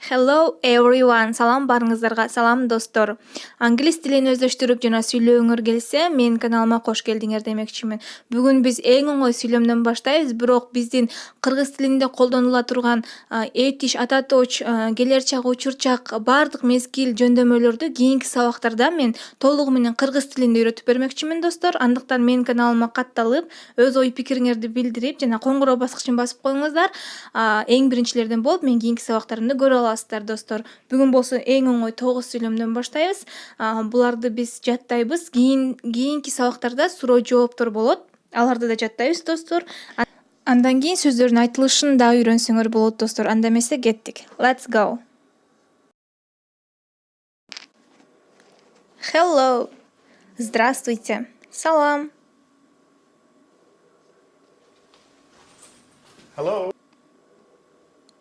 Hello everyone. Салам барыңыздарга. Салам достор. Англис тилин өздөштүрүп жана сүйлөгүңөр келсе, менин каналыма кош келдиңер демекчимин. Бүгүн биз эң оңой сүйлөмдөн баштайбыз, бирок биздин кыргыз тилинде колдонула турган этиш, ататоч, келер чак, учур чак бардык мезгил жөндөмөлөрдү кийинки сабактарда мен толугу менен кыргыз тилинде үйрөтүп бермекчимин достор. Андыктан менин каналыма катталып, өз ой пикириңерди билдирип жана коңгуроо баскычын басып коюңуздар. Эң биринчилерден болуп мен кийинки сабактарымды көрө аласыздар достор. Бүгүн болсо эң оңой 9 сүйлөмдөн баштайбыз. Буларды биз жаттайбыз. Кийинки сабактарда суроо жооптор болот. Аларды да жаттайбыз достор. Андан кийин сөздөрдүн айтылышын да үйрөнсөңөр болот достор. Анда эмесе кеттик. Let's go. Hello. Здравствуйте. Салам. Hello.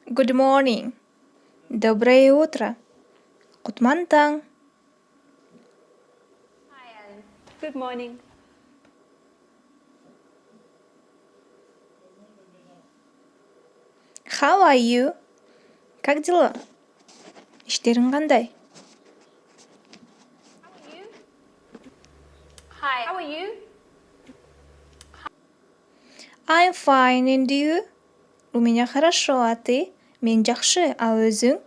Good morning. Доброе утро. Кутман таң. Hi, Ellen. Good morning. How are you? Как дела? Иштериң кандай? How are you? Hi. How are you? I'm fine, and you? У меня хорошо, а ты? Мен жакшы, а өзүң?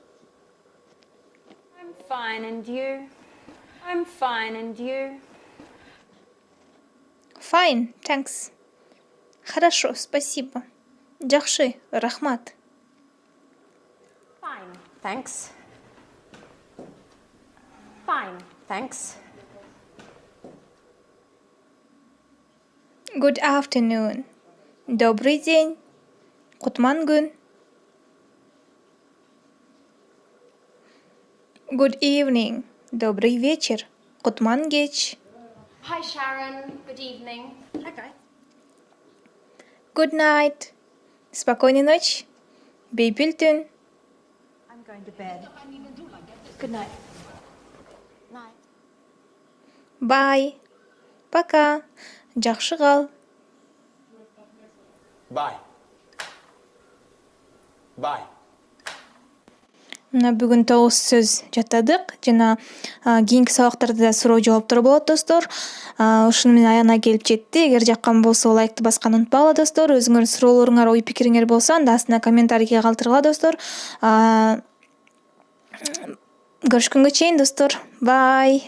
I'm fine, and you? I'm fine, and you? Fine, thanks. Хорошо, спасибо. Жакшы, рахмат. Fine, thanks. Fine, thanks. Good afternoon. Добрый день. Кутман күн. Good evening. Добрый вечер. Кутман кеч. Hi Sharon, good evening. Okay. Good night. Спокойной ночи. Бейпил түн. I'm going to bed. Good night. Night. Bye. Пока. Жакшы кал. Bye. Bye. Мына бүгүн 9 сөз жаттадык жана кийинки сабактарда да суроо жооптор болот достор. Ушуну менен аягына келип жетти. Эгер жаккан болсо лайкты басканды унутпагыла достор. Өзүңөрдүн суроолоруңар, ой пикириңер болсо анда астына комментарийге калтыргыла достор. Көрүшкөнгө чейин достор. Bye.